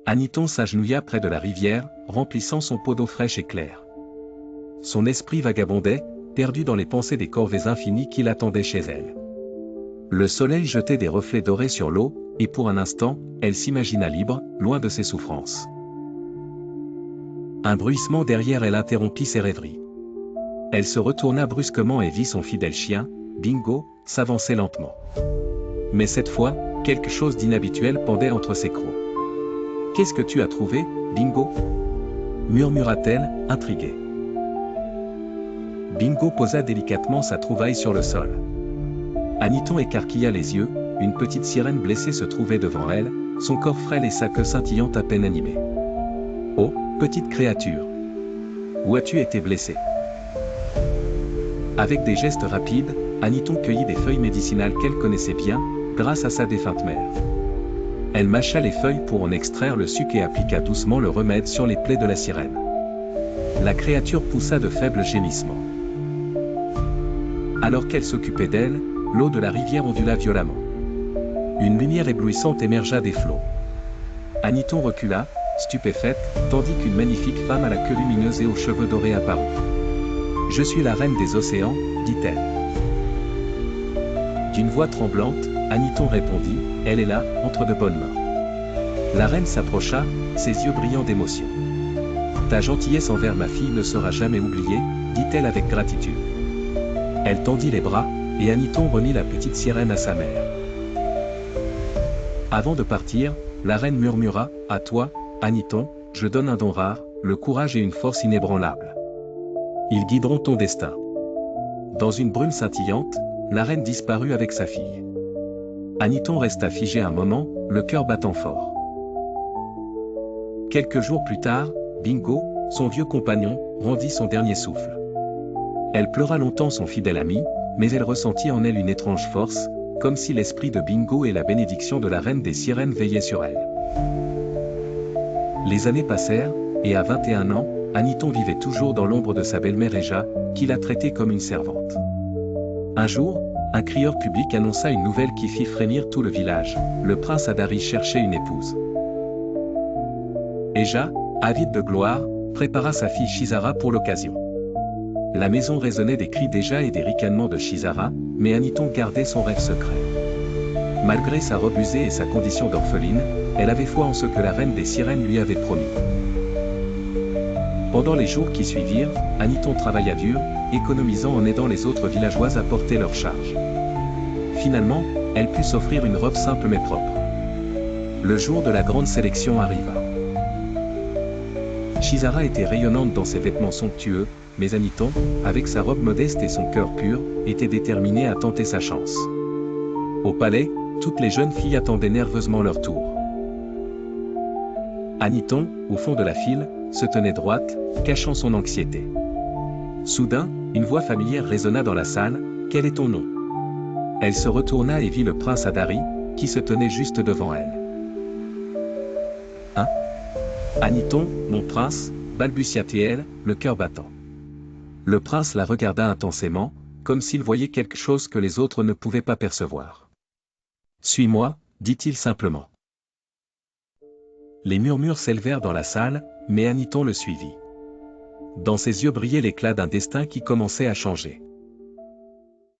Aniton s'agenouilla près de la rivière, remplissant son pot d'eau fraîche et claire. Son esprit vagabondait, perdu dans les pensées des corvées infinies qui l'attendaient chez elle. Le soleil jetait des reflets dorés sur l'eau, et pour un instant, elle s'imagina libre, loin de ses souffrances. Un bruissement derrière elle interrompit ses rêveries. Elle se retourna brusquement et vit son fidèle chien, Bingo, s'avancer lentement. Mais cette fois, quelque chose d'inhabituel pendait entre ses crocs. « Qu'est-ce que tu as trouvé, Bingo » murmura-t-elle, intriguée. Bingo posa délicatement sa trouvaille sur le sol. Aniton écarquilla les yeux, une petite sirène blessée se trouvait devant elle, son corps frêle et sa queue scintillante à peine animée. « Oh, petite créature! Où as-tu été blessée » Avec des gestes rapides, Aniton cueillit des feuilles médicinales qu'elle connaissait bien, grâce à sa défunte mère. Elle mâcha les feuilles pour en extraire le suc et appliqua doucement le remède sur les plaies de la sirène. La créature poussa de faibles gémissements. Alors qu'elle s'occupait d'elle, l'eau de la rivière ondula violemment. Une lumière éblouissante émergea des flots. Aniton recula, stupéfaite, tandis qu'une magnifique femme à la queue lumineuse et aux cheveux dorés apparut. « Je suis la reine des océans, » dit-elle. D'une voix tremblante, Aniton répondit, « Elle est là, entre de bonnes mains. » La reine s'approcha, ses yeux brillants d'émotion. « Ta gentillesse envers ma fille ne sera jamais oubliée, » dit-elle avec gratitude. Elle tendit les bras, et Aniton remit la petite sirène à sa mère. Avant de partir, la reine murmura, « À toi, Aniton, je donne un don rare, le courage et une force inébranlables. Ils guideront ton destin. » Dans une brume scintillante, la reine disparut avec sa fille. Aniton resta figé un moment, le cœur battant fort. Quelques jours plus tard, Bingo, son vieux compagnon, rendit son dernier souffle. Elle pleura longtemps son fidèle ami, mais elle ressentit en elle une étrange force, comme si l'esprit de Bingo et la bénédiction de la reine des sirènes veillaient sur elle. Les années passèrent, et à 21 ans, Aniton vivait toujours dans l'ombre de sa belle-mère Eja, qui la traitait comme une servante. Un jour, un crieur public annonça une nouvelle qui fit frémir tout le village. Le prince Adari cherchait une épouse. Eja, avide de gloire, prépara sa fille Shizara pour l'occasion. La maison résonnait des cris d'Eja et des ricanements de Shizara, mais Aniton gardait son rêve secret. Malgré sa robe usée et sa condition d'orpheline, elle avait foi en ce que la reine des sirènes lui avait promis. Pendant les jours qui suivirent, Aniton travailla dur, économisant en aidant les autres villageois à porter leurs charges. Finalement, elle put s'offrir une robe simple mais propre. Le jour de la grande sélection arriva. Shizara était rayonnante dans ses vêtements somptueux, mais Aniton, avec sa robe modeste et son cœur pur, était déterminée à tenter sa chance. Au palais, toutes les jeunes filles attendaient nerveusement leur tour. Aniton, au fond de la file, se tenait droite, cachant son anxiété. Soudain, une voix familière résonna dans la salle, « Quel est ton nom ?» Elle se retourna et vit le prince Adari, qui se tenait juste devant elle. « Hein ? Aniton, mon prince ?» balbutia-t-elle, le cœur battant. Le prince la regarda intensément, comme s'il voyait quelque chose que les autres ne pouvaient pas percevoir. « Suis-moi » dit-il simplement. Les murmures s'élevèrent dans la salle, mais Aniton le suivit. Dans ses yeux brillait l'éclat d'un destin qui commençait à changer.